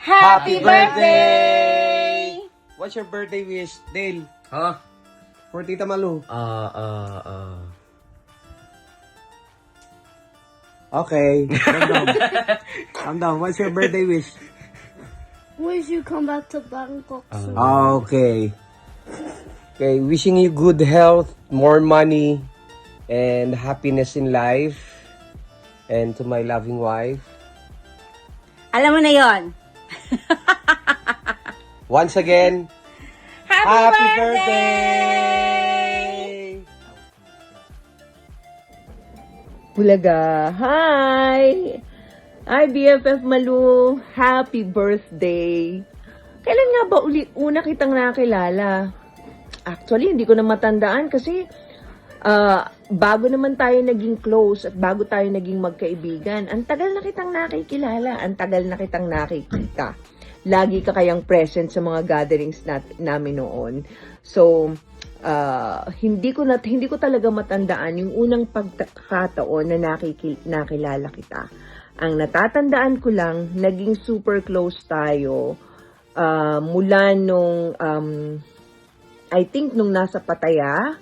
Happy birthday! What's your birthday wish, Dale? Ha? For Tita Malu. Okay. Calm down. Calm down. What's your birthday wish? Wish you come back to Bangkok soon. Okay. Okay, wishing you good health, more money, and happiness in life. And to my loving wife. Alam mo na yon. Once again, Happy birthday! Bulaga, hi! Hi, BFF Malu! Happy birthday! Kailan nga ba una kitang nakilala? Actually, hindi ko na matandaan kasi bago naman tayo naging close at bago tayo naging magkaibigan, ang tagal na kitang nakikilala, ang tagal na kitang nakikita. Lagi ka kayang present sa mga gatherings namin noon. So, hindi ko talaga matandaan yung unang pagkakataon na nakilala kita. Ang natatandaan ko lang, naging super close tayo mula nung I think nung nasa Pattaya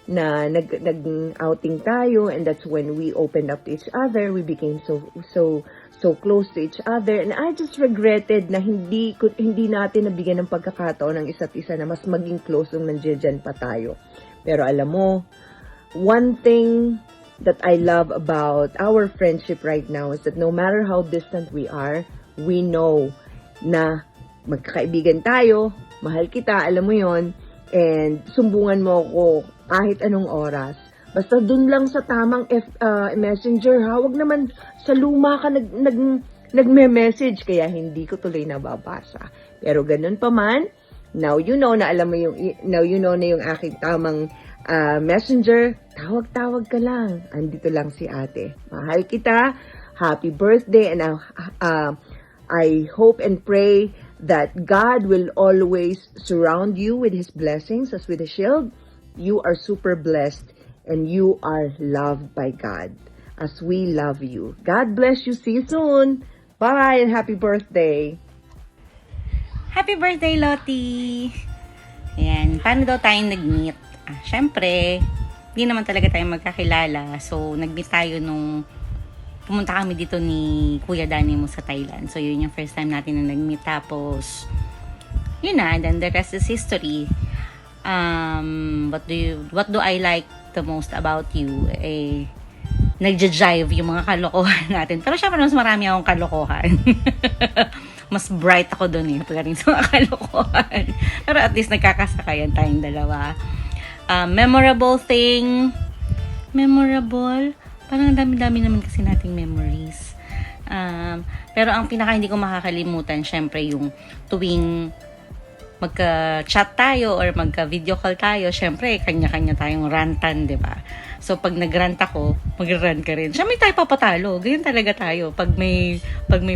na nag-outing tayo, and that's when we opened up to each other. We became so close to each other, and I just regretted na hindi natin nabigyan ng pagkakataon ng isa't isa na mas maging close nung nandiyan pa tayo. Pero alam mo, one thing that I love about our friendship right now is that no matter how distant we are, we know na magkakaibigan tayo, mahal kita, alam mo yon, and sumbungan mo ako kahit anong oras. Basta dun lang sa tamang messenger, ha? Wag naman sa luma ka nagme-message, kaya hindi ko tuloy nababasa. Pero ganun pa man, now you know na yung aking tamang messenger, tawag-tawag ka lang. Andito lang si ate. Mahal kita. Happy birthday. And I hope and pray that God will always surround you with His blessings as with a shield. You are super blessed and you are loved by God as we love you. God bless you. See you soon. Bye and happy birthday. Happy birthday, Lottie! Ayan, paano daw tayong nag-meet? Syempre, hindi naman talaga tayo magkakilala. So, nag-meet tayo nung pumunta kami dito ni Kuya Danny mo sa Thailand. So, yun yung first time natin na nag-meet. Tapos, yun na, then the rest is history. What do I like the most about you? Nagja-jive yung mga kalokohan natin. Pero syempre, mas marami akong kalokohan. Mas bright ako doon pagdating sa mga kalokohan. Pero at least nagkakasakayan tayong dalawa. Memorable thing. Memorable? Parang dami-dami naman kasi nating memories. Pero ang pinaka hindi ko makakalimutan, syempre yung tuwing magka-chat tayo or magka-video call tayo, syempre, kanya-kanya tayong rantan, di ba? So, pag nag-rant ako, mag-rant ka rin. Syempre, tayo papatalo. Ganyan talaga tayo. Pag may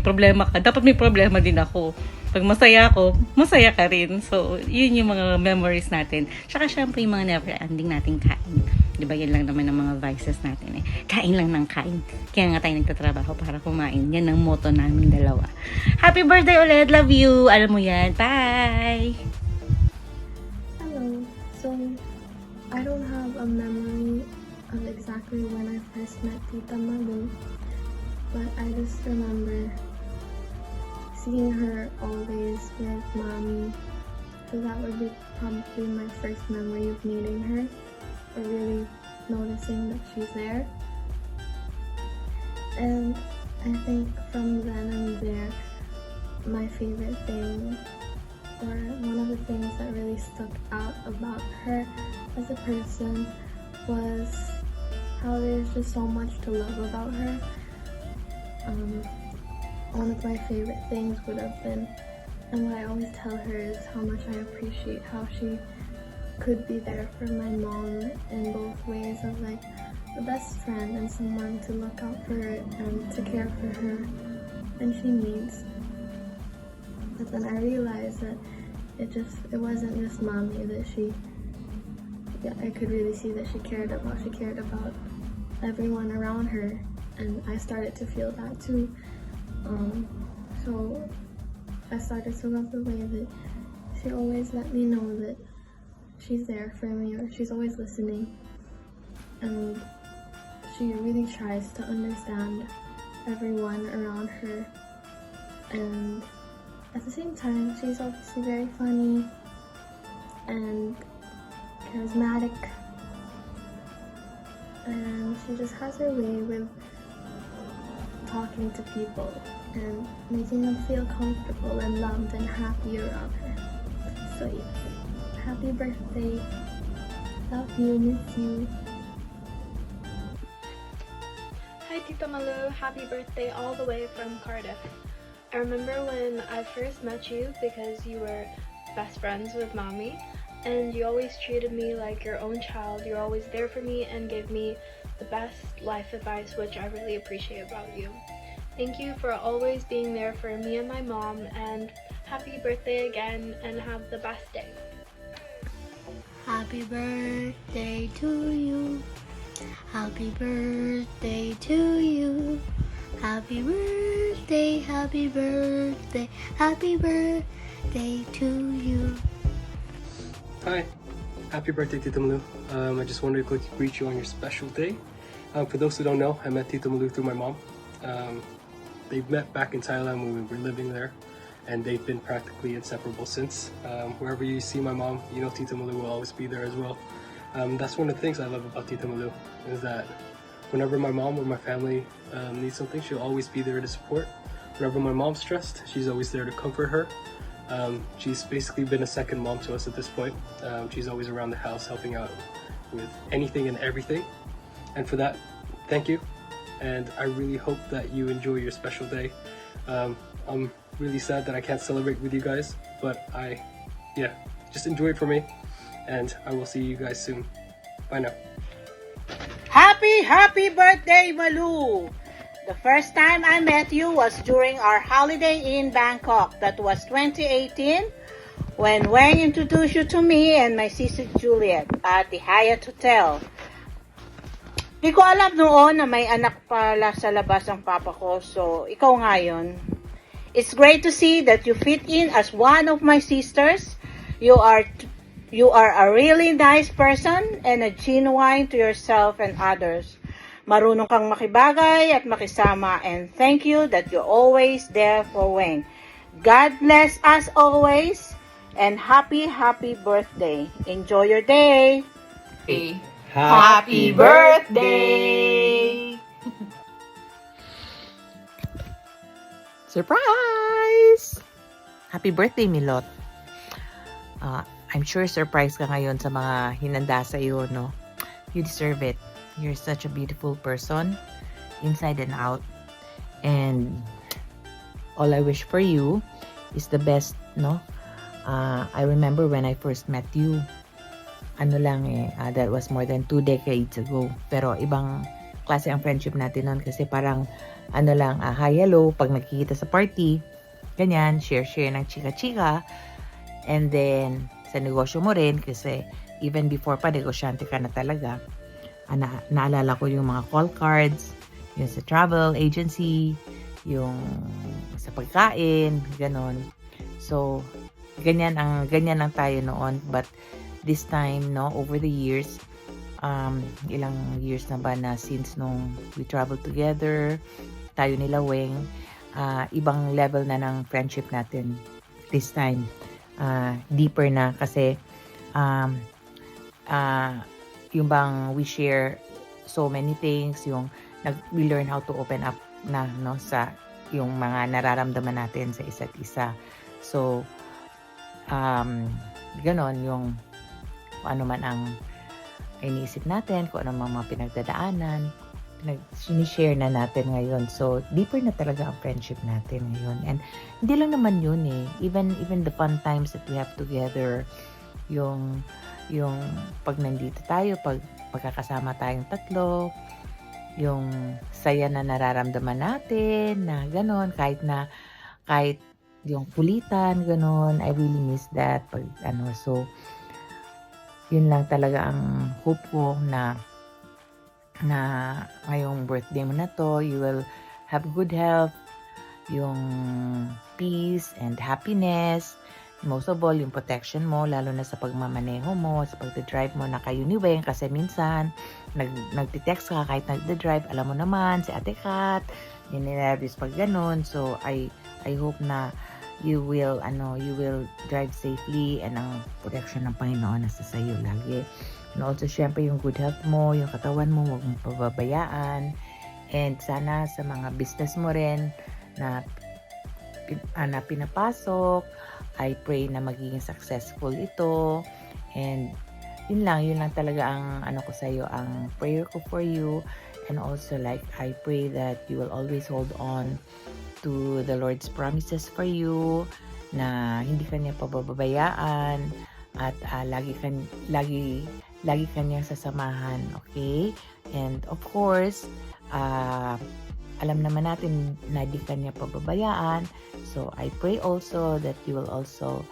problema ka, dapat may problema din ako. Pag masaya ako, masaya ka rin. So, yun yung mga memories natin. Tsaka, syempre, yung mga never-ending nating kain. Di ba, yan lang naman ang mga vices natin Kain lang ng kain. Kaya nga tayo nagtatrabaho para kumain. Yan ang motto namin dalawa. Happy birthday ulit. Love you. Alam mo yan. Bye! Hello. So, I don't have a memory of exactly when I first met Tita Malu, but I just remember seeing her always with Mommy. So that would be probably my first memory of meeting her, or really noticing that she's there. And I think from then and there, my favorite thing, or one of the things that really stuck out about her as a person, was how there's just so much to love about her. One of my favorite things would have been, and what I always tell her, is how much I appreciate how she could be there for my mom in both ways of like a best friend and someone to look out for her and to care for her when she needs. But then I realized that it wasn't just Mommy that I could really see that she cared about. She cared about everyone around her, and I started to feel that too. So I started to love the way that she always let me know that she's there for me, or she's always listening. And she really tries to understand everyone around her. And at the same time, she's obviously very funny and charismatic. And she just has her way with talking to people and making them feel comfortable and loved and happy around her. So yes, happy birthday. Love you, miss you. Hi Tita Malu, happy birthday all the way from Cardiff. I remember when I first met you because you were best friends with Mommy, and you always treated me like your own child. You're always there for me and gave me the best life advice, which I really appreciate about you. Thank you for always being there for me and my mom, and happy birthday again, and have the best day. Happy birthday to you. Happy birthday to you. Happy birthday, happy birthday, happy birthday to you. Hi, happy birthday Tita Malu. I just wanted to quickly greet you on your special day. For those who don't know, I met Tita Malu through my mom. They met back in Thailand when we were living there, and they've been practically inseparable since. Wherever you see my mom, you know Tita Malu will always be there as well. That's one of the things I love about Tita Malu, is that whenever my mom or my family needs something, she'll always be there to support. Whenever my mom's stressed, she's always there to comfort her. She's basically been a second mom to us at this point. She's always around the house helping out with anything and everything. And for that, thank you. And I really hope that you enjoy your special day. I'm really sad that I can't celebrate with you guys, but just enjoy it for me. And I will see you guys soon. Bye now. Happy birthday, Malu! The first time I met you was during our holiday in Bangkok. That was 2018 when Wang introduced you to me and my sister Juliet at the Hyatt Hotel. Di ko alam noon na may anak pala sa labas ang papa ko, so ikaw nga yun. It's great to see that you fit in as one of my sisters. You are a really nice person and a genuine to yourself and others. Marunong kang makibagay at makisama, and thank you that you're always there for Weng. God bless us always, and happy birthday. Enjoy your day. Happy birthday! Surprise! Happy birthday, Milot. I'm sure surprise ka ngayon sa mga hinanda sa iyo, no? You deserve it. You're such a beautiful person, inside and out. And all I wish for you is the best, no? I remember when I first met you, that was more than 2 decades ago. Pero ibang klase ang friendship natin noon kasi parang hi, hello, pag nakikita sa party, ganyan, share ng chika-chika. And then, sa negosyo mo rin, kasi even before pa, negosyante ka na talaga. Naalala ko yung mga call cards, yung sa travel agency, yung sa pagkain, ganon. So, ganyan lang tayo noon. But this time, no, over the years, ilang years na ba na since nung we traveled together, tayo nila Weng, ibang level na ng friendship natin this time. Deeper na kasi yung bang we share so many things, yung we learn how to open up na, no, sa yung mga nararamdaman natin sa isa't isa. So ganon yung kung ano man ang iniisip natin, kung ano mga pinagdadaanan, sinishare na natin ngayon. So, deeper na talaga ang friendship natin ngayon. And hindi lang naman yun eh. Even the fun times that we have together, yung pag nandito tayo, pag magkakasama tayong tatlo, yung saya na nararamdaman natin, na ganon, kahit yung kulitan, ganon, I really miss that. So, yun lang talaga ang hope ko na ngayong birthday mo na to, you will have good health yung peace and happiness. Most of all, yung protection mo, lalo na sa pagmamaneho mo, sa pagdadrive mo na kayo ni Weng, kasi minsan, nagtitext ka kahit nagdadrive, alam mo naman, si Ate Kat, ninervous pag ganun. So, I hope na you will drive safely, and ang protection ng Panginoon nasa sayo lagi. And also, syempre, yung good health mo, yung katawan mo, huwag mong pababayaan. And sana sa mga business mo rin na pinapasok, I pray na magiging successful ito. And yun lang talaga ang ko sa'yo, ang prayer ko for you. And also, like, I pray that you will always hold on to the Lord's promises for you, na hindi ka niya pababayaan, at lagi ka niyang sasamahan, okay? And of course, alam naman natin na di ka niya pababayaan. So, I pray also that you will also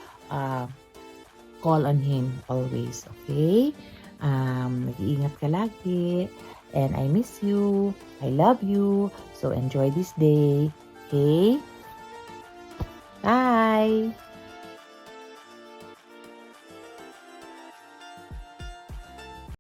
call on Him always, okay? Nag-iingat ka lagi. And I miss you. I love you. So, enjoy this day. Okay? Bye!